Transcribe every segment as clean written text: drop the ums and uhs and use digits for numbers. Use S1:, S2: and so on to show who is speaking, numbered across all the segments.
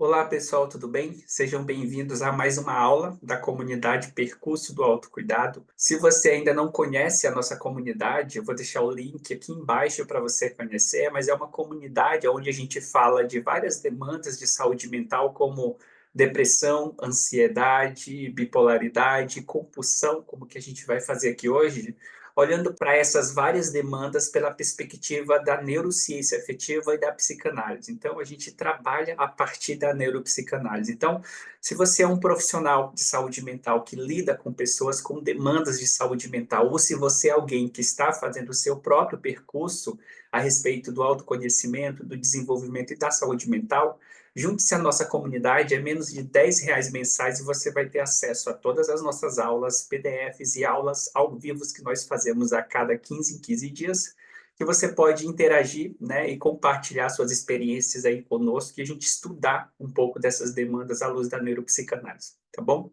S1: Olá, pessoal, tudo bem? Sejam bem-vindos a mais uma aula da comunidade Percurso do Autocuidado. Se você ainda não conhece a nossa comunidade, eu vou deixar o link aqui embaixo para você conhecer, mas é uma comunidade onde a gente fala de várias demandas de saúde mental, como depressão, ansiedade, bipolaridade, compulsão, como que a gente vai fazer aqui hoje, olhando para essas várias demandas pela perspectiva da neurociência afetiva e da psicanálise. Então, a gente trabalha a partir da neuropsicanálise. Então, se você é um profissional de saúde mental que lida com pessoas com demandas de saúde mental, ou se você é alguém que está fazendo o seu próprio percurso a respeito do autoconhecimento, do desenvolvimento e da saúde mental, junte-se à nossa comunidade, é menos de R$ 10 mensais e você vai ter acesso a todas as nossas aulas, PDFs e aulas ao vivo que nós fazemos a cada 15 em 15 dias, que você pode interagir, né, e compartilhar suas experiências aí conosco e a gente estudar um pouco dessas demandas à luz da neuropsicanálise, tá bom?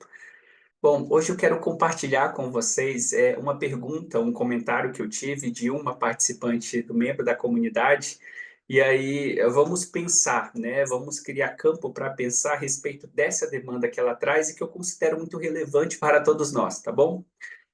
S1: Bom, hoje eu quero compartilhar com vocês uma pergunta, um comentário que eu tive de uma participante, do membro da comunidade, e aí vamos pensar, né? Vamos criar campo para pensar a respeito dessa demanda que ela traz e que eu considero muito relevante para todos nós, tá bom?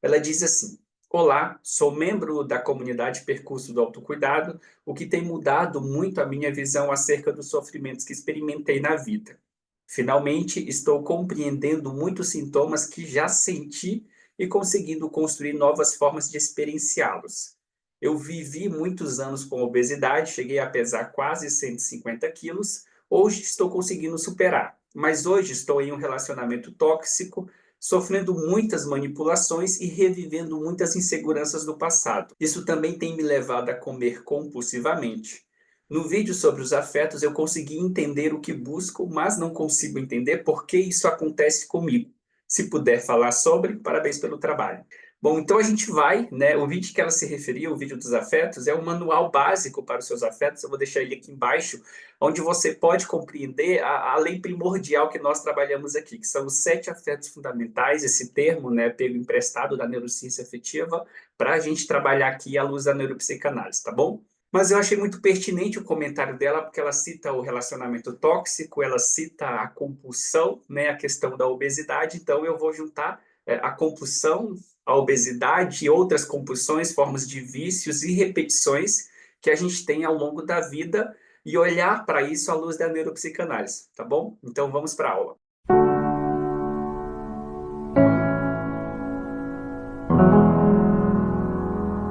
S1: Ela diz assim: Olá, sou membro da comunidade Percurso do Autocuidado, o que tem mudado muito a minha visão acerca dos sofrimentos que experimentei na vida. Finalmente, estou compreendendo muitos sintomas que já senti e conseguindo construir novas formas de experienciá-los. Eu vivi muitos anos com obesidade, cheguei a pesar quase 150 quilos, hoje estou conseguindo superar, mas hoje estou em um relacionamento tóxico, sofrendo muitas manipulações e revivendo muitas inseguranças do passado. Isso também tem me levado a comer compulsivamente. No vídeo sobre os afetos, eu consegui entender o que busco, mas não consigo entender por que isso acontece comigo. Se puder falar sobre, parabéns pelo trabalho. Bom, então a gente vai, né? O vídeo que ela se referiu, o vídeo dos afetos, é um manual básico para os seus afetos. Eu vou deixar ele aqui embaixo, onde você pode compreender a lei primordial que nós trabalhamos aqui, que são os 7 afetos fundamentais, esse termo, né, pego emprestado da neurociência afetiva, para a gente trabalhar aqui à luz da neuropsicanálise, tá bom? Mas eu achei muito pertinente o comentário dela, porque ela cita o relacionamento tóxico, ela cita a compulsão, né, a questão da obesidade, então eu vou juntar a compulsão, a obesidade e outras compulsões, formas de vícios e repetições que a gente tem ao longo da vida e olhar para isso à luz da neuropsicanálise, tá bom? Então vamos para a aula.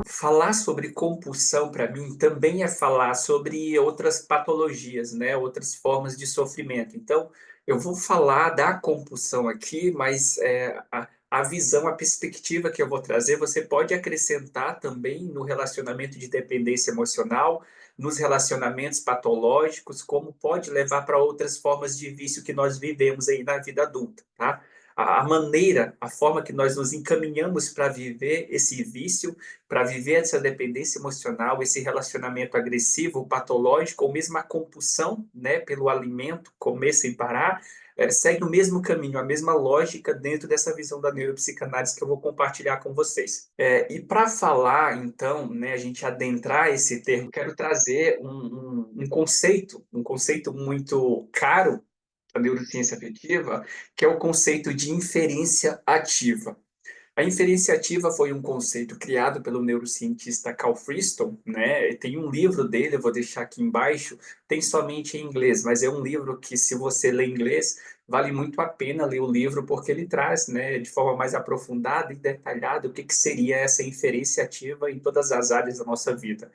S1: Falar sobre compulsão para mim também é falar sobre outras patologias, né, outras formas de sofrimento. Então, eu vou falar da compulsão aqui, mas a visão, a perspectiva que eu vou trazer, você pode acrescentar também no relacionamento de dependência emocional, nos relacionamentos patológicos, como pode levar para outras formas de vício que nós vivemos aí na vida adulta, tá? A maneira, a forma que nós nos encaminhamos para viver esse vício, para viver essa dependência emocional, esse relacionamento agressivo, patológico, ou mesmo a compulsão, né, pelo alimento, comer sem parar, segue o mesmo caminho, a mesma lógica dentro dessa visão da neuropsicanálise que eu vou compartilhar com vocês. E para falar, então, né, a gente adentrar esse termo, quero trazer um conceito muito caro da neurociência afetiva, que é o conceito de inferência ativa. A inferência ativa foi um conceito criado pelo neurocientista Carl Friston, né? Tem um livro dele, eu vou deixar aqui embaixo, tem somente em inglês, mas é um livro que, se você lê inglês, vale muito a pena ler o livro, porque ele traz, né, de forma mais aprofundada e detalhada o que, que seria essa inferência ativa em todas as áreas da nossa vida.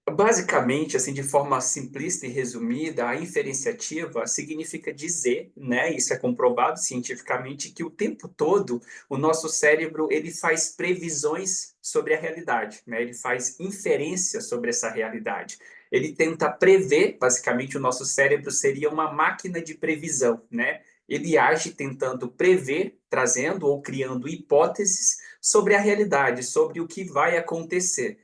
S1: Basicamente, assim, de forma simplista e resumida, a inferenciativa significa dizer, né, isso é comprovado cientificamente, que o tempo todo o nosso cérebro ele faz previsões sobre a realidade, né? Ele faz inferência sobre essa realidade. Ele tenta prever, basicamente o nosso cérebro seria uma máquina de previsão, né? Ele age tentando prever, trazendo ou criando hipóteses sobre a realidade, sobre o que vai acontecer.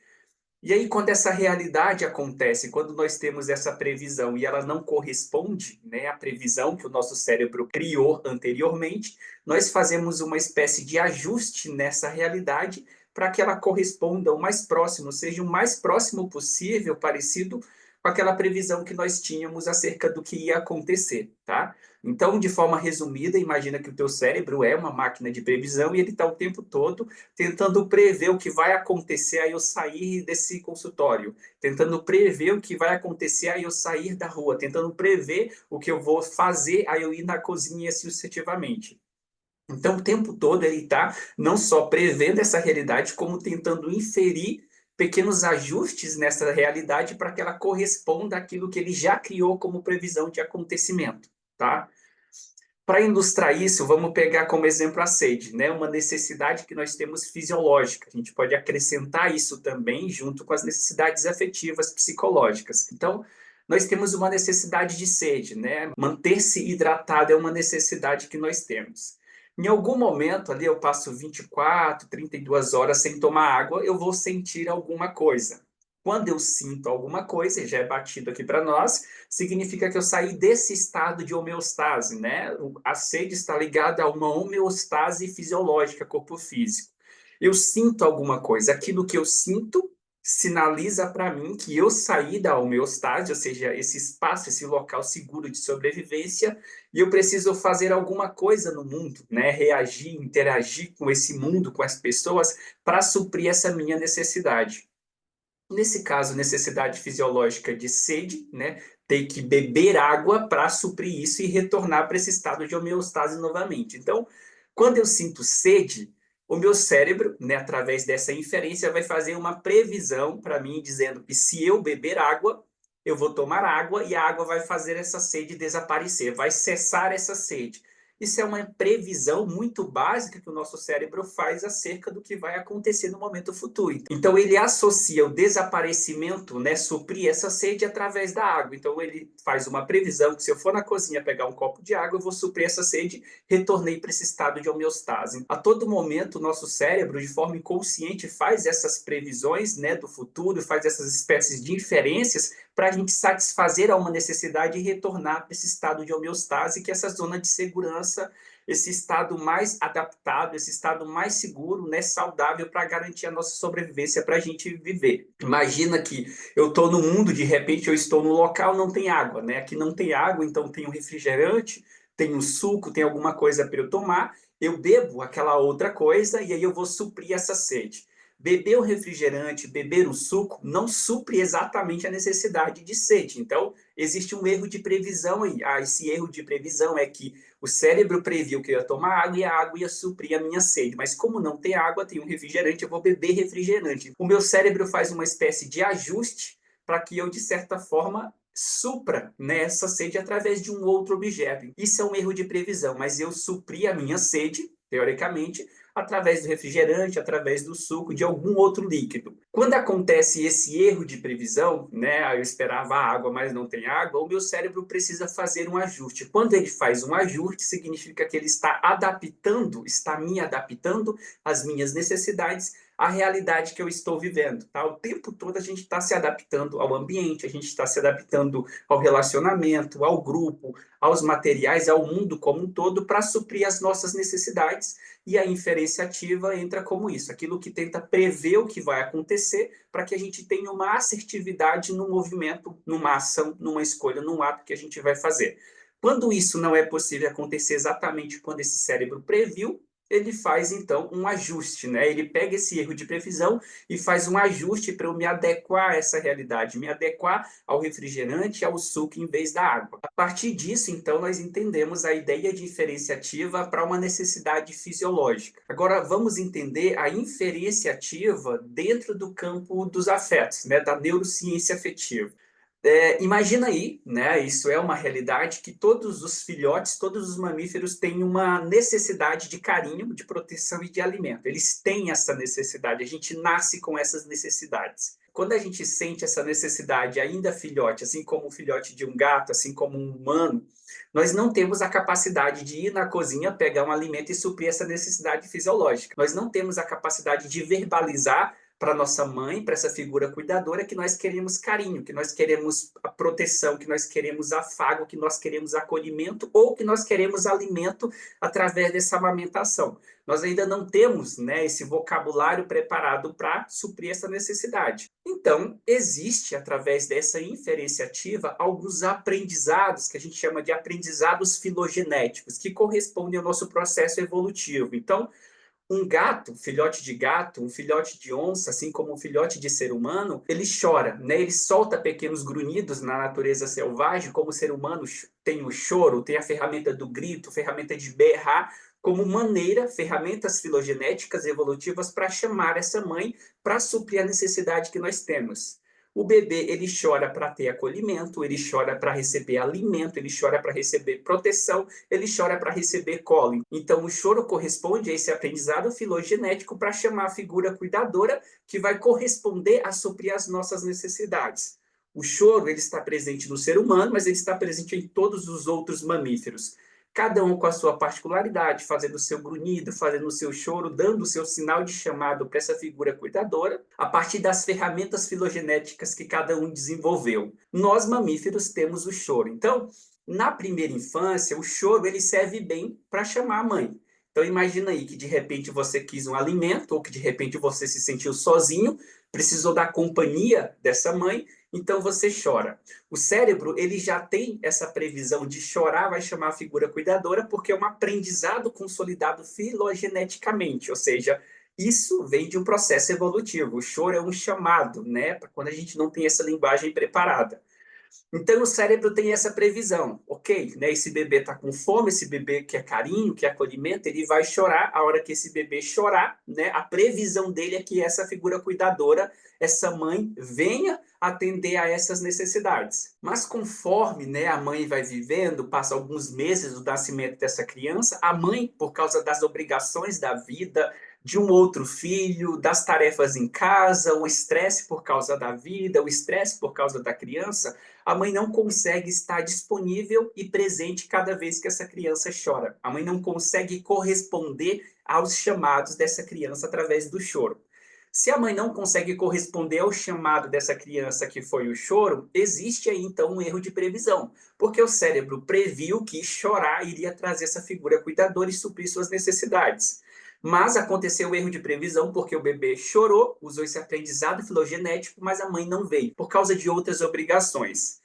S1: E aí, quando essa realidade acontece, quando nós temos essa previsão e ela não corresponde, né, à previsão que o nosso cérebro criou anteriormente, nós fazemos uma espécie de ajuste nessa realidade para que ela corresponda o mais próximo, seja o mais próximo possível, parecido com aquela previsão que nós tínhamos acerca do que ia acontecer, tá? Então, de forma resumida, imagina que o teu cérebro é uma máquina de previsão e ele está o tempo todo tentando prever o que vai acontecer aí eu sair desse consultório, tentando prever o que vai acontecer aí eu sair da rua, tentando prever o que eu vou fazer aí eu ir na cozinha assim sucessivamente. Então, o tempo todo ele está não só prevendo essa realidade, como tentando inferir pequenos ajustes nessa realidade para que ela corresponda àquilo que ele já criou como previsão de acontecimento, tá? Para ilustrar isso, vamos pegar como exemplo a sede, né? Uma necessidade que nós temos fisiológica. A gente pode acrescentar isso também junto com as necessidades afetivas psicológicas. Então, nós temos uma necessidade de sede, né? Manter-se hidratado é uma necessidade que nós temos. Em algum momento ali eu passo 24, 32 horas sem tomar água, eu vou sentir alguma coisa. Quando eu sinto alguma coisa, já é batido aqui para nós, significa que eu saí desse estado de homeostase, né? A sede está ligada a uma homeostase fisiológica, corpo físico. Eu sinto alguma coisa, aquilo que eu sinto sinaliza para mim que eu saí da homeostase, ou seja, esse espaço, esse local seguro de sobrevivência, e eu preciso fazer alguma coisa no mundo, né? Reagir, interagir com esse mundo, com as pessoas, para suprir essa minha necessidade. Nesse caso, necessidade fisiológica de sede, né? Ter que beber água para suprir isso e retornar para esse estado de homeostase novamente. Então, quando eu sinto sede, o meu cérebro, né, através dessa inferência, vai fazer uma previsão para mim, dizendo que se eu beber água, eu vou tomar água e a água vai fazer essa sede desaparecer, vai cessar essa sede. Isso é uma previsão muito básica que o nosso cérebro faz acerca do que vai acontecer no momento futuro. Então, ele associa o desaparecimento, né, suprir essa sede através da água. Então, ele faz uma previsão que se eu for na cozinha pegar um copo de água, eu vou suprir essa sede, retornei para esse estado de homeostase. A todo momento, o nosso cérebro, de forma inconsciente, faz essas previsões, né, do futuro, faz essas espécies de inferências para a gente satisfazer a uma necessidade e retornar para esse estado de homeostase, que é essa zona de segurança, esse estado mais adaptado, esse estado mais seguro, né, saudável para garantir a nossa sobrevivência para a gente viver. Imagina que eu estou no mundo, de repente eu estou no local, não tem água, né? Aqui não tem água, então tem um refrigerante, tem um suco, tem alguma coisa para eu tomar, eu bebo aquela outra coisa e aí eu vou suprir essa sede. Beber o refrigerante, beber o suco, não supre exatamente a necessidade de sede. Então, existe um erro de previsão aí. Esse erro de previsão é que o cérebro previu que eu ia tomar água e a água ia suprir a minha sede. Mas como não tem água, tem um refrigerante, eu vou beber refrigerante. O meu cérebro faz uma espécie de ajuste para que eu, de certa forma, supra nessa sede através de um outro objeto. Isso é um erro de previsão, mas eu supri a minha sede, teoricamente, através do refrigerante, através do suco, de algum outro líquido. Quando acontece esse erro de previsão, né, eu esperava água, mas não tem água, o meu cérebro precisa fazer um ajuste. Quando ele faz um ajuste, significa que ele está adaptando, está me adaptando às minhas necessidades, à realidade que eu estou vivendo. Tá? O tempo todo a gente está se adaptando ao ambiente, a gente está se adaptando ao relacionamento, ao grupo, aos materiais, ao mundo como um todo, para suprir as nossas necessidades. E a inferência ativa entra como isso, aquilo que tenta prever o que vai acontecer para que a gente tenha uma assertividade no movimento, numa ação, numa escolha, num ato que a gente vai fazer. Quando isso não é possível acontecer exatamente quando esse cérebro previu, ele faz então um ajuste, né? Ele pega esse erro de previsão e faz um ajuste para eu me adequar a essa realidade, me adequar ao refrigerante, ao suco em vez da água. A partir disso, então, nós entendemos a ideia de inferência ativa para uma necessidade fisiológica. Agora, vamos entender a inferência ativa dentro do campo dos afetos, né? Da neurociência afetiva. Imagina aí, né? Isso é uma realidade que todos os filhotes, todos os mamíferos têm uma necessidade de carinho, de proteção e de alimento. Eles têm essa necessidade, a gente nasce com essas necessidades. Quando a gente sente essa necessidade ainda filhote, assim como o filhote de um gato, assim como um humano, nós não temos a capacidade de ir na cozinha, pegar um alimento e suprir essa necessidade fisiológica. Nós não temos a capacidade de verbalizar para nossa mãe, para essa figura cuidadora, que nós queremos carinho, que nós queremos a proteção, que nós queremos afago, que nós queremos acolhimento ou que nós queremos alimento através dessa amamentação. Nós ainda não temos, né, esse vocabulário preparado para suprir essa necessidade. Então, existe, através dessa inferência ativa, alguns aprendizados que a gente chama de aprendizados filogenéticos, que correspondem ao nosso processo evolutivo. Então, um gato, filhote de gato, um filhote de onça, assim como um filhote de ser humano, ele chora, né? Ele solta pequenos grunhidos na natureza selvagem, como o ser humano tem o choro, tem a ferramenta do grito, a ferramenta de berrar, como maneira, ferramentas filogenéticas evolutivas para chamar essa mãe para suprir a necessidade que nós temos. O bebê, ele chora para ter acolhimento, ele chora para receber alimento, ele chora para receber proteção, ele chora para receber colo. Então, o choro corresponde a esse aprendizado filogenético para chamar a figura cuidadora que vai corresponder a suprir as nossas necessidades. O choro, ele está presente no ser humano, mas ele está presente em todos os outros mamíferos. Cada um com a sua particularidade, fazendo o seu grunhido, fazendo o seu choro, dando o seu sinal de chamado para essa figura cuidadora, a partir das ferramentas filogenéticas que cada um desenvolveu. Nós, mamíferos, temos o choro. Então, na primeira infância, o choro ele serve bem para chamar a mãe. Então, imagina aí que de repente você quis um alimento, ou que de repente você se sentiu sozinho, precisou da companhia dessa mãe, então você chora. O cérebro ele já tem essa previsão de chorar, vai chamar a figura cuidadora, porque é um aprendizado consolidado filogeneticamente, ou seja, isso vem de um processo evolutivo. O choro é um chamado, né, para quando a gente não tem essa linguagem preparada. Então, o cérebro tem essa previsão, ok? Né? Esse bebê está com fome, esse bebê quer carinho, quer acolhimento, ele vai chorar. A hora que esse bebê chorar, né, a previsão dele é que essa figura cuidadora, essa mãe, venha atender a essas necessidades. Mas conforme, né, a mãe vai vivendo, passa alguns meses do nascimento dessa criança, a mãe, por causa das obrigações da vida, de um outro filho, das tarefas em casa, o estresse por causa da vida, o estresse por causa da criança, a mãe não consegue estar disponível e presente cada vez que essa criança chora. A mãe não consegue corresponder aos chamados dessa criança através do choro. Se a mãe não consegue corresponder ao chamado dessa criança que foi o choro, existe aí então um erro de previsão, porque o cérebro previu que chorar iria trazer essa figura cuidadora e suprir suas necessidades. Mas aconteceu o erro de previsão porque o bebê chorou, usou esse aprendizado filogenético, mas a mãe não veio, por causa de outras obrigações.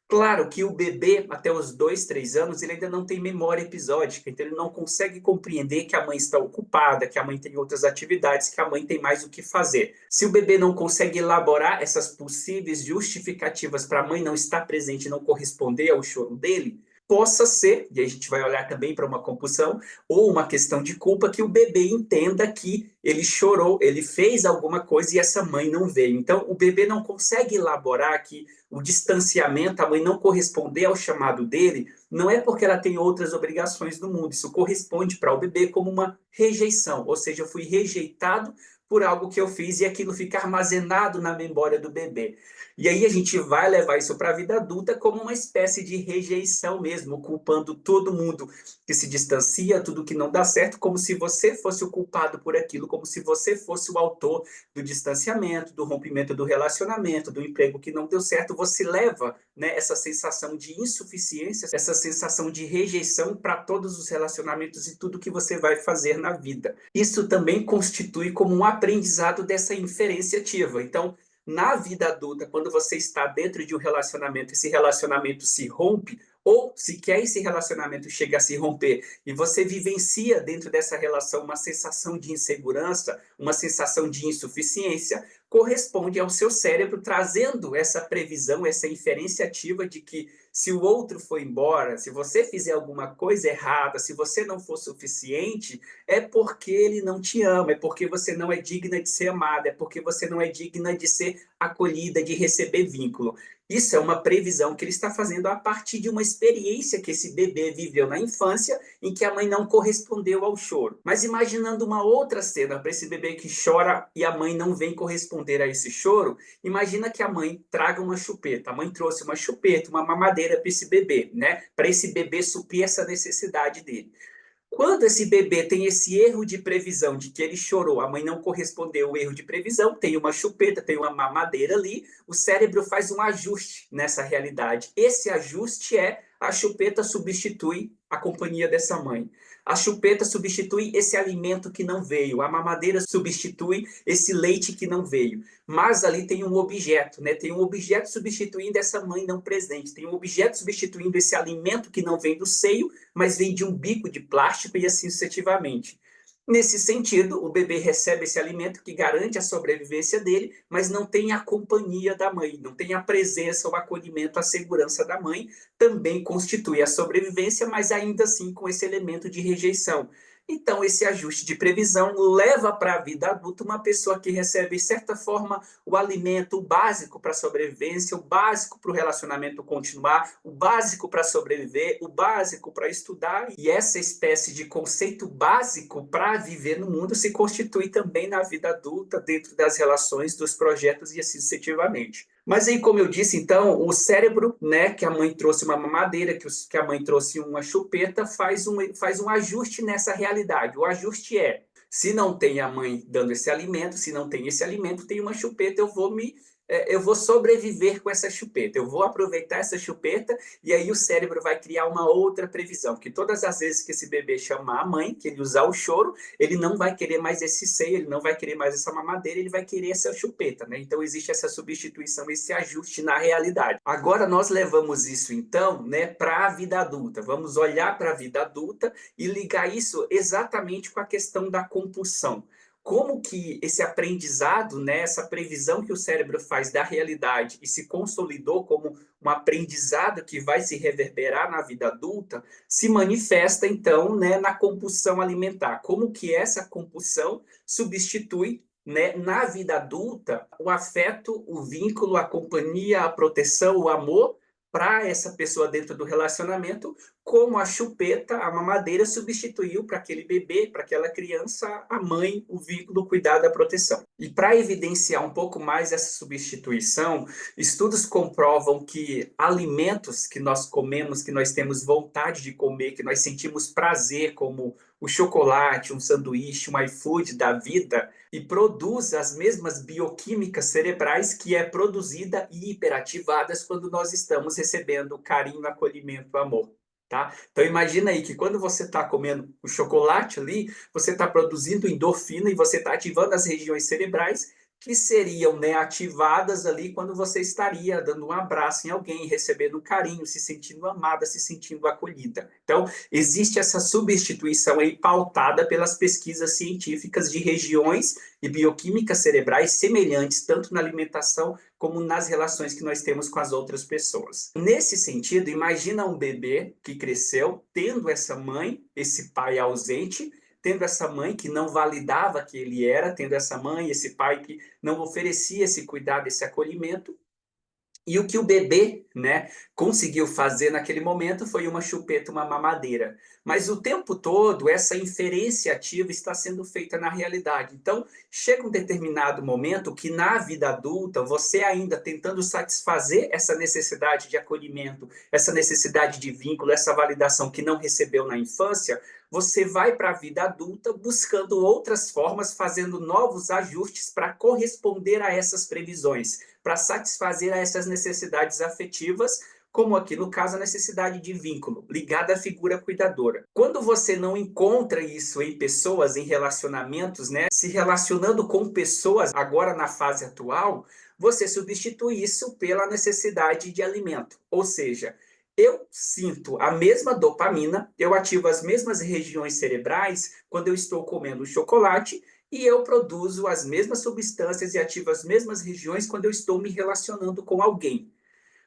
S1: Claro que o bebê, até os 2, 3 anos, ele ainda não tem memória episódica, então ele não consegue compreender que a mãe está ocupada, que a mãe tem outras atividades, que a mãe tem mais o que fazer. Se o bebê não consegue elaborar essas possíveis justificativas para a mãe não estar presente e não corresponder ao choro dele, possa ser, e a gente vai olhar também para uma compulsão, ou uma questão de culpa, que o bebê entenda que ele chorou, ele fez alguma coisa e essa mãe não veio. Então, o bebê não consegue elaborar que o distanciamento, a mãe não corresponder ao chamado dele, não é porque ela tem outras obrigações no mundo. Isso corresponde para o bebê como uma rejeição, ou seja, eu fui rejeitado por algo que eu fiz e aquilo fica armazenado na memória do bebê. E aí a gente vai levar isso para a vida adulta como uma espécie de rejeição mesmo, culpando todo mundo que se distancia, tudo que não dá certo, como se você fosse o culpado por aquilo, como se você fosse o autor do distanciamento, do rompimento do relacionamento, do emprego que não deu certo. Você leva, né, essa sensação de insuficiência, essa sensação de rejeição para todos os relacionamentos e tudo que você vai fazer na vida. Isso também constitui como um aprendizado dessa inferência ativa. Então, na vida adulta, quando você está dentro de um relacionamento, esse relacionamento se rompe, ou sequer esse relacionamento chega a se romper, e você vivencia dentro dessa relação uma sensação de insegurança, uma sensação de insuficiência, corresponde ao seu cérebro trazendo essa previsão, essa inferência ativa de que se o outro for embora, se você fizer alguma coisa errada, se você não for suficiente, é porque ele não te ama, é porque você não é digna de ser amada, é porque você não é digna de ser acolhida, de receber vínculo. Isso é uma previsão que ele está fazendo a partir de uma experiência que esse bebê viveu na infância, em que a mãe não correspondeu ao choro. Mas imaginando uma outra cena para esse bebê que chora e a mãe não vem corresponder a esse choro, imagina que a mãe traga uma chupeta. A mãe trouxe uma chupeta, uma mamadeira para esse bebê, né? Para esse bebê suprir essa necessidade dele. Quando esse bebê tem esse erro de previsão, de que ele chorou, a mãe não correspondeu ao erro de previsão, tem uma chupeta, tem uma mamadeira ali, o cérebro faz um ajuste nessa realidade. Esse ajuste é a chupeta substitui a companhia dessa mãe. A chupeta substitui esse alimento que não veio, a mamadeira substitui esse leite que não veio. Mas ali tem um objeto, né? Tem um objeto substituindo essa mãe não presente, tem um objeto substituindo esse alimento que não vem do seio, mas vem de um bico de plástico e assim sucessivamente. Nesse sentido, o bebê recebe esse alimento que garante a sobrevivência dele, mas não tem a companhia da mãe, não tem a presença, o acolhimento, a segurança da mãe, também constitui a sobrevivência, mas ainda assim com esse elemento de rejeição. Então, esse ajuste de previsão leva para a vida adulta uma pessoa que recebe, de certa forma, o alimento o básico para a sobrevivência, o básico para o relacionamento continuar, o básico para sobreviver, o básico para estudar. E essa espécie de conceito básico para viver no mundo se constitui também na vida adulta, dentro das relações, dos projetos e assim sucessivamente. Mas aí, como eu disse, então, o cérebro, né, que a mãe trouxe uma mamadeira, que a mãe trouxe uma chupeta, faz um ajuste nessa realidade. O ajuste é, se não tem a mãe dando esse alimento, se não tem esse alimento, tem uma chupeta, eu vou sobreviver com essa chupeta, eu vou aproveitar essa chupeta e aí o cérebro vai criar uma outra previsão, que todas as vezes que esse bebê chamar a mãe, que ele usar o choro, ele não vai querer mais esse seio, ele não vai querer mais essa mamadeira, ele vai querer essa chupeta, né? Então existe essa substituição, esse ajuste na realidade. Agora nós levamos isso então, né, para a vida adulta. Vamos olhar para a vida adulta e ligar isso exatamente com a questão da compulsão. Como que esse aprendizado, né, essa previsão que o cérebro faz da realidade e se consolidou como um aprendizado que vai se reverberar na vida adulta, se manifesta então, né, na compulsão alimentar. Como que essa compulsão substitui, né, na vida adulta o afeto, o vínculo, a companhia, a proteção, o amor para essa pessoa dentro do relacionamento, como a chupeta, a mamadeira substituiu para aquele bebê, para aquela criança, a mãe, o vínculo, o cuidado, a proteção. E para evidenciar um pouco mais essa substituição, estudos comprovam que alimentos que nós comemos, que nós temos vontade de comer, que nós sentimos prazer, como o chocolate, um sanduíche, um iFood da vida, e produz as mesmas bioquímicas cerebrais que é produzida e hiperativadas quando nós estamos recebendo carinho, acolhimento, amor. Tá? Então imagina aí que quando você está comendo o chocolate ali, você está produzindo endorfina e você está ativando as regiões cerebrais que seriam, né, ativadas ali quando você estaria dando um abraço em alguém, recebendo um carinho, se sentindo amada, se sentindo acolhida. Então, existe essa substituição aí pautada pelas pesquisas científicas de regiões e bioquímicas cerebrais semelhantes, tanto na alimentação como nas relações que nós temos com as outras pessoas. Nesse sentido, imagina um bebê que cresceu tendo essa mãe, esse pai ausente, tendo essa mãe que não validava que ele era, tendo essa mãe, esse pai que não oferecia esse cuidado, esse acolhimento. E o que o bebê, né, conseguiu fazer naquele momento foi uma chupeta, uma mamadeira. Mas o tempo todo, essa inferência ativa está sendo feita na realidade. Então, chega um determinado momento que na vida adulta, você ainda tentando satisfazer essa necessidade de acolhimento, essa necessidade de vínculo, essa validação que não recebeu na infância, você vai para a vida adulta buscando outras formas, fazendo novos ajustes para corresponder a essas previsões, para satisfazer a essas necessidades afetivas, como aqui no caso a necessidade de vínculo, ligada à figura cuidadora. Quando você não encontra isso em pessoas, em relacionamentos, né, se relacionando com pessoas agora na fase atual, você substitui isso pela necessidade de alimento. Ou seja, eu sinto a mesma dopamina, eu ativo as mesmas regiões cerebrais quando eu estou comendo chocolate e eu produzo as mesmas substâncias e ativo as mesmas regiões quando eu estou me relacionando com alguém.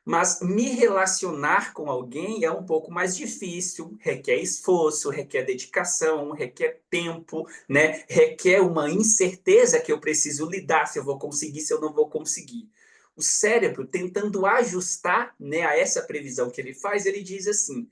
S1: Mas me relacionar com alguém é um pouco mais difícil, requer esforço, requer dedicação, requer tempo, né? Requer uma incerteza que eu preciso lidar se eu vou conseguir, se eu não vou conseguir. O cérebro, tentando ajustar, né, a essa previsão que ele faz, ele diz assim: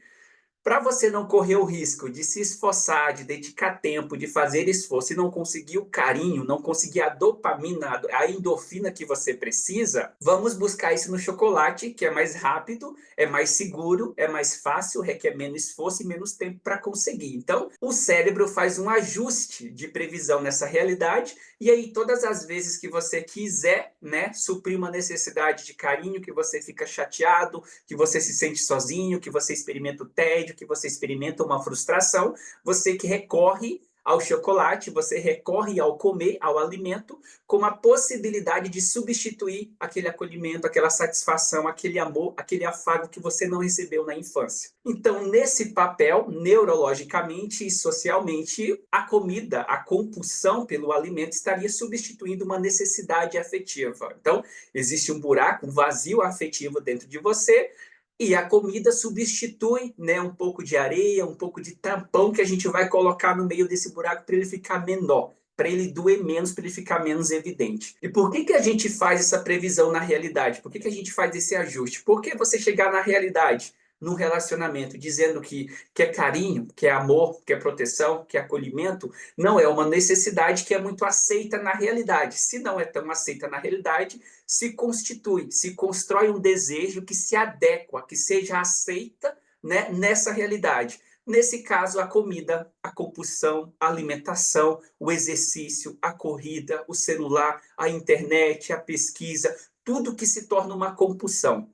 S1: Para você não correr o risco de se esforçar, de dedicar tempo, de fazer esforço e não conseguir o carinho, não conseguir a dopamina, a endorfina que você precisa, vamos buscar isso no chocolate, que é mais rápido, é mais seguro, é mais fácil, requer menos esforço e menos tempo para conseguir. Então, o cérebro faz um ajuste de previsão nessa realidade e aí todas as vezes que você quiser, né, suprir uma necessidade de carinho, que você fica chateado, que você se sente sozinho, que você experimenta o tédio, que você experimenta uma frustração, você que recorre ao chocolate, você recorre ao comer, ao alimento, com a possibilidade de substituir aquele acolhimento, aquela satisfação, aquele amor, aquele afago que você não recebeu na infância. Então, nesse papel, neurologicamente e socialmente, a comida, a compulsão pelo alimento estaria substituindo uma necessidade afetiva. Então, existe um buraco, um vazio afetivo dentro de você, e a comida substitui, né, um pouco de areia, um pouco de tampão que a gente vai colocar no meio desse buraco para ele ficar menor, para ele doer menos, para ele ficar menos evidente. E por que a gente faz essa previsão na realidade? Por que a gente faz esse ajuste? Por que você chegar na realidade, num relacionamento, dizendo que é carinho, que é amor, que é proteção, que é acolhimento, não é uma necessidade que é muito aceita na realidade. Se não é tão aceita na realidade, se constitui, se constrói um desejo que se adequa, que seja aceita, né, nessa realidade. Nesse caso, a comida, a compulsão, a alimentação, o exercício, a corrida, o celular, a internet, a pesquisa, tudo que se torna uma compulsão.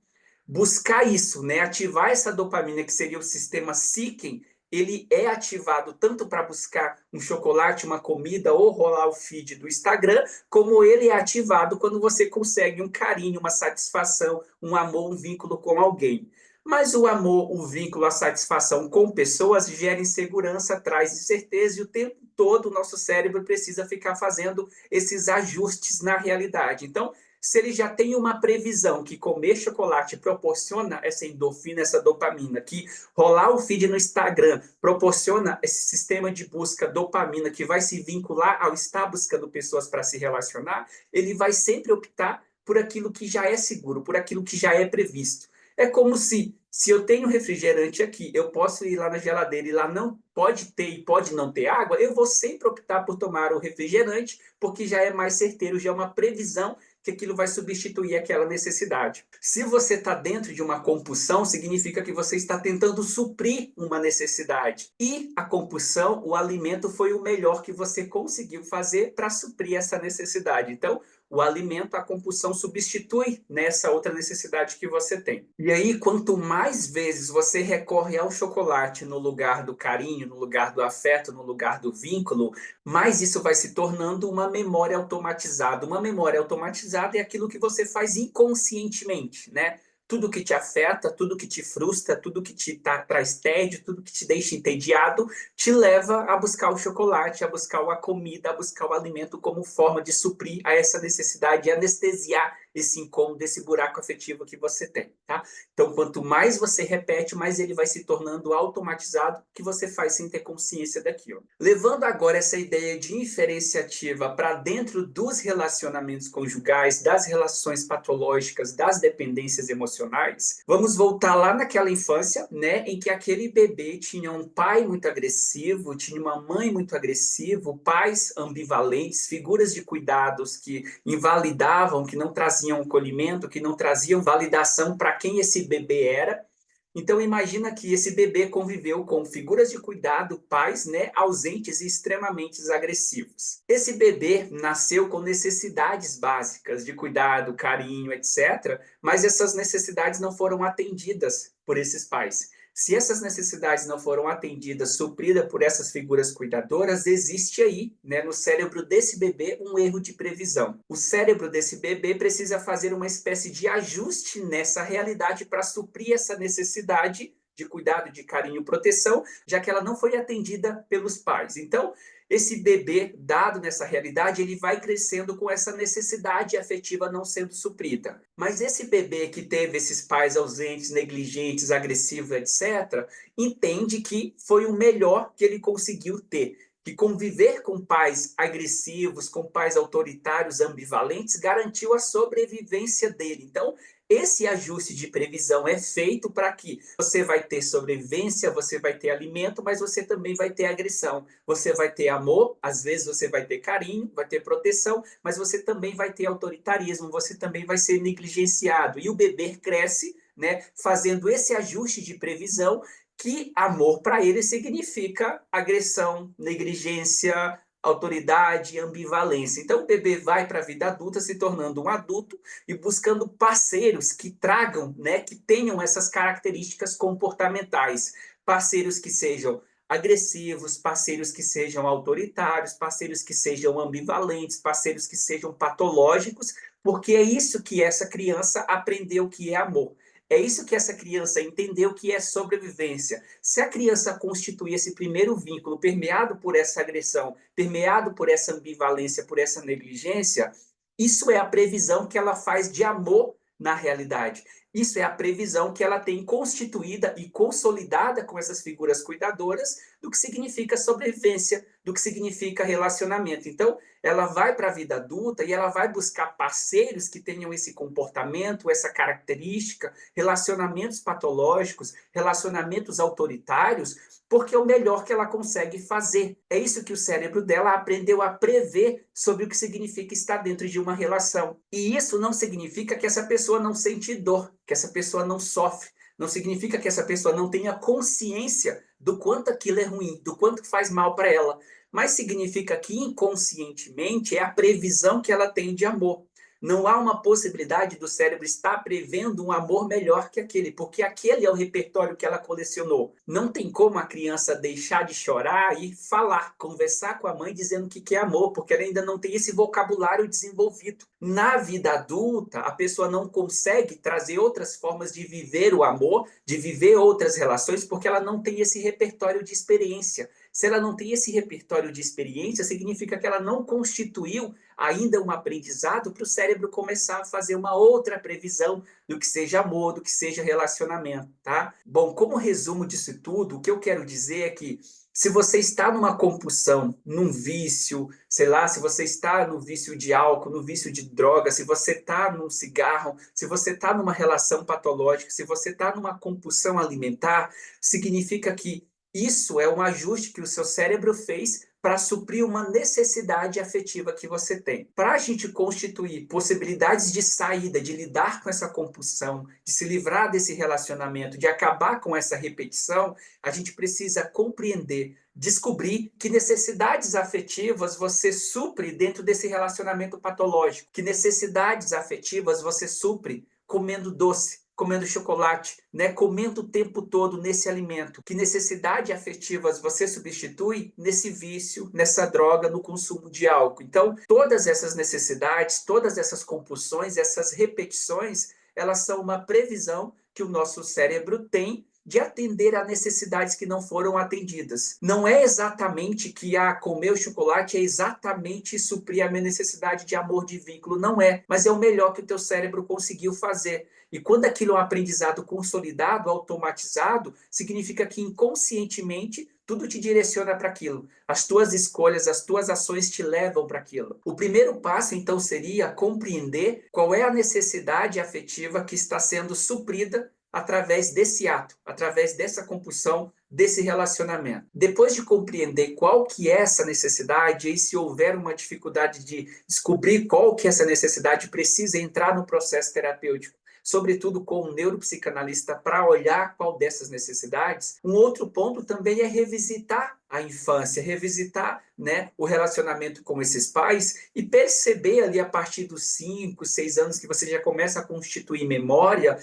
S1: Buscar isso, né, ativar essa dopamina, que seria o sistema seeking, ele é ativado tanto para buscar um chocolate, uma comida ou rolar o feed do Instagram, como ele é ativado quando você consegue um carinho, uma satisfação, um amor, um vínculo com alguém. Mas o amor, o vínculo, a satisfação com pessoas gera insegurança, traz incerteza e o tempo todo o nosso cérebro precisa ficar fazendo esses ajustes na realidade. Então, se ele já tem uma previsão que comer chocolate proporciona essa endorfina, essa dopamina, que rolar o feed no Instagram proporciona esse sistema de busca dopamina que vai se vincular ao estar buscando pessoas para se relacionar, ele vai sempre optar por aquilo que já é seguro, por aquilo que já é previsto. É como se eu tenho refrigerante aqui, eu posso ir lá na geladeira e lá não pode ter e pode não ter água, eu vou sempre optar por tomar o refrigerante, porque já é mais certeiro, já é uma previsão que aquilo vai substituir aquela necessidade. Se você está dentro de uma compulsão, significa que você está tentando suprir uma necessidade. E a compulsão, o alimento, foi o melhor que você conseguiu fazer para suprir essa necessidade. Então, o alimento, a compulsão substitui nessa outra necessidade que você tem. E aí, quanto mais vezes você recorre ao chocolate no lugar do carinho, no lugar do afeto, no lugar do vínculo, mais isso vai se tornando uma memória automatizada. Uma memória automatizada é aquilo que você faz inconscientemente, né? Tudo que te afeta, tudo que te frustra, tudo que te traz tédio, tudo que te deixa entediado, te leva a buscar o chocolate, a buscar a comida, a buscar o alimento como forma de suprir a essa necessidade e anestesiar esse incômodo, esse buraco afetivo que você tem, tá? Então, quanto mais você repete, mais ele vai se tornando automatizado, que você faz sem ter consciência daquilo. Levando agora essa ideia de inferenciativa para dentro dos relacionamentos conjugais, das relações patológicas, das dependências emocionais, vamos voltar lá naquela infância, né, em que aquele bebê tinha um pai muito agressivo, tinha uma mãe muito agressiva, pais ambivalentes, figuras de cuidados que invalidavam, que não traziam acolhimento, que não traziam validação para quem esse bebê era. Então imagina que esse bebê conviveu com figuras de cuidado, pais, né, ausentes e extremamente agressivos. Esse bebê nasceu com necessidades básicas de cuidado, carinho, etc., mas essas necessidades não foram atendidas por esses pais. Se essas necessidades não foram atendidas, supridas por essas figuras cuidadoras, existe aí, né, no cérebro desse bebê, um erro de previsão. O cérebro desse bebê precisa fazer uma espécie de ajuste nessa realidade para suprir essa necessidade de cuidado, de carinho, proteção, já que ela não foi atendida pelos pais. Então, esse bebê, dado nessa realidade, ele vai crescendo com essa necessidade afetiva não sendo suprida. Mas esse bebê que teve esses pais ausentes, negligentes, agressivos, etc., entende que foi o melhor que ele conseguiu ter. Que conviver com pais agressivos, com pais autoritários, ambivalentes, garantiu a sobrevivência dele. Então, esse ajuste de previsão é feito para que você vai ter sobrevivência, você vai ter alimento, mas você também vai ter agressão. Você vai ter amor, às vezes você vai ter carinho, vai ter proteção, mas você também vai ter autoritarismo, você também vai ser negligenciado. E o bebê cresce, né, fazendo esse ajuste de previsão, que amor para ele significa agressão, negligência, autoridade, ambivalência. Então, o bebê vai para a vida adulta se tornando um adulto e buscando parceiros que tragam, né, que tenham essas características comportamentais. Parceiros que sejam agressivos, parceiros que sejam autoritários, parceiros que sejam ambivalentes, parceiros que sejam patológicos, porque é isso que essa criança aprendeu que é amor. É isso que essa criança entendeu que é sobrevivência. Se a criança constituir esse primeiro vínculo permeado por essa agressão, permeado por essa ambivalência, por essa negligência, isso é a previsão que ela faz de amor na realidade. Isso é a previsão que ela tem constituída e consolidada com essas figuras cuidadoras do que significa sobrevivência, do que significa relacionamento. Então, ela vai para a vida adulta e ela vai buscar parceiros que tenham esse comportamento, essa característica, relacionamentos patológicos, relacionamentos autoritários, porque é o melhor que ela consegue fazer. É isso que o cérebro dela aprendeu a prever sobre o que significa estar dentro de uma relação. E isso não significa que essa pessoa não sente dor, que essa pessoa não sofre. Não significa que essa pessoa não tenha consciência do quanto aquilo é ruim, do quanto faz mal para ela. Mas significa que inconscientemente é a previsão que ela tem de amor. Não há uma possibilidade do cérebro estar prevendo um amor melhor que aquele, porque aquele é o repertório que ela colecionou. Não tem como a criança deixar de chorar e falar, conversar com a mãe dizendo o que é amor, porque ela ainda não tem esse vocabulário desenvolvido. Na vida adulta, a pessoa não consegue trazer outras formas de viver o amor, de viver outras relações, porque ela não tem esse repertório de experiência. Se ela não tem esse repertório de experiência, significa que ela não constituiu ainda um aprendizado para o cérebro começar a fazer uma outra previsão do que seja amor, do que seja relacionamento, tá? Bom, como resumo disso tudo, o que eu quero dizer é que se você está numa compulsão, num vício, sei lá, se você está no vício de álcool, no vício de droga, se você está num cigarro, se você está numa relação patológica, se você está numa compulsão alimentar, significa que isso é um ajuste que o seu cérebro fez para suprir uma necessidade afetiva que você tem. Para a gente constituir possibilidades de saída, de lidar com essa compulsão, de se livrar desse relacionamento, de acabar com essa repetição, a gente precisa compreender, descobrir que necessidades afetivas você supre dentro desse relacionamento patológico, que necessidades afetivas você supre comendo doce, comendo chocolate, né? Comendo o tempo todo nesse alimento. Que necessidades afetivas você substitui nesse vício, nessa droga, no consumo de álcool. Então, todas essas necessidades, todas essas compulsões, essas repetições, elas são uma previsão que o nosso cérebro tem de atender a necessidades que não foram atendidas. Não é exatamente que comer o chocolate é exatamente suprir a minha necessidade de amor, de vínculo, não é, mas é o melhor que o teu cérebro conseguiu fazer. E quando aquilo é um aprendizado consolidado, automatizado, significa que inconscientemente tudo te direciona para aquilo. As tuas escolhas, as tuas ações te levam para aquilo. O primeiro passo, então, seria compreender qual é a necessidade afetiva que está sendo suprida através desse ato, através dessa compulsão, desse relacionamento. Depois de compreender qual que é essa necessidade, e se houver uma dificuldade de descobrir qual que é essa necessidade, precisa entrar no processo terapêutico, sobretudo com um neuropsicanalista, para olhar qual dessas necessidades. Um outro ponto também é revisitar a infância, revisitar, né, o relacionamento com esses pais e perceber ali a partir dos 5, 6 anos que você já começa a constituir memória,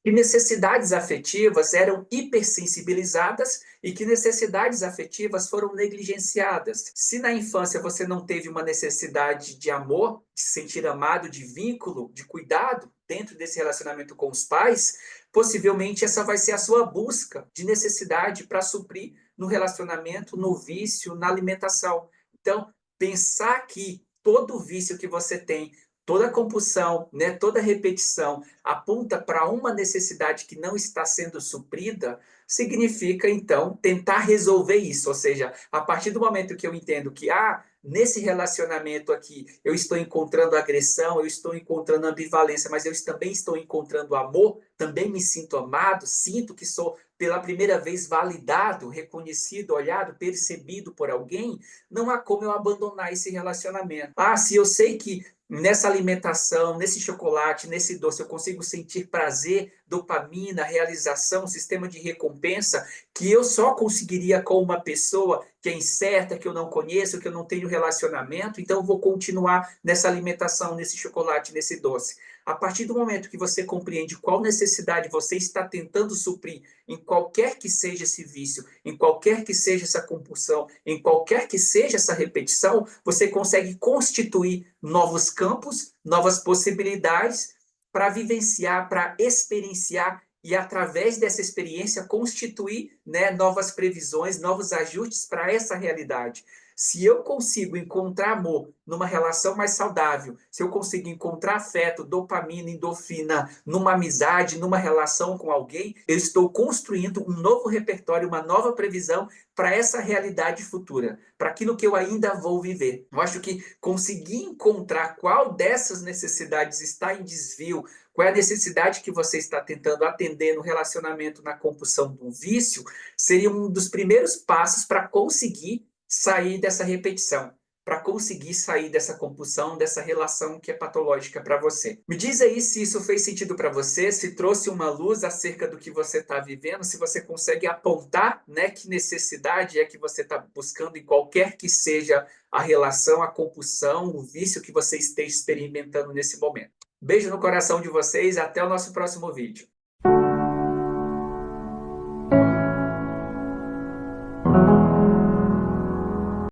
S1: que necessidades afetivas eram hipersensibilizadas e que necessidades afetivas foram negligenciadas. Se na infância você não teve uma necessidade de amor, de se sentir amado, de vínculo, de cuidado dentro desse relacionamento com os pais, possivelmente essa vai ser a sua busca de necessidade para suprir no relacionamento, no vício, na alimentação. Então, pensar que todo vício que você tem, toda compulsão, né, toda repetição aponta para uma necessidade que não está sendo suprida, significa então tentar resolver isso. Ou seja, a partir do momento que eu entendo que nesse relacionamento aqui eu estou encontrando agressão, eu estou encontrando ambivalência, mas eu também estou encontrando amor, também me sinto amado, sinto que sou pela primeira vez validado, reconhecido, olhado, percebido por alguém, não há como eu abandonar esse relacionamento. Se eu sei que nessa alimentação, nesse chocolate, nesse doce, eu consigo sentir prazer, dopamina, realização, sistema de recompensa, que eu só conseguiria com uma pessoa que é incerta, que eu não conheço, que eu não tenho relacionamento, então eu vou continuar nessa alimentação, nesse chocolate, nesse doce. A partir do momento que você compreende qual necessidade você está tentando suprir, em qualquer que seja esse vício, em qualquer que seja essa compulsão, em qualquer que seja essa repetição, você consegue constituir novos campos, novas possibilidades para vivenciar, para experienciar e, através dessa experiência, constituir, né, novas previsões, novos ajustes para essa realidade. Se eu consigo encontrar amor numa relação mais saudável, se eu consigo encontrar afeto, dopamina, endorfina, numa amizade, numa relação com alguém, eu estou construindo um novo repertório, uma nova previsão para essa realidade futura, para aquilo que eu ainda vou viver. Eu acho que conseguir encontrar qual dessas necessidades está em desvio, qual é a necessidade que você está tentando atender no relacionamento, na compulsão do vício, seria um dos primeiros passos para conseguir sair dessa repetição, para conseguir sair dessa compulsão, dessa relação que é patológica para você. Me diz aí se isso fez sentido para você, se trouxe uma luz acerca do que você está vivendo, se você consegue apontar, né, que necessidade é que você está buscando em qualquer que seja a relação, a compulsão, o vício que você esteja experimentando nesse momento. Beijo no coração de vocês, até o nosso próximo vídeo.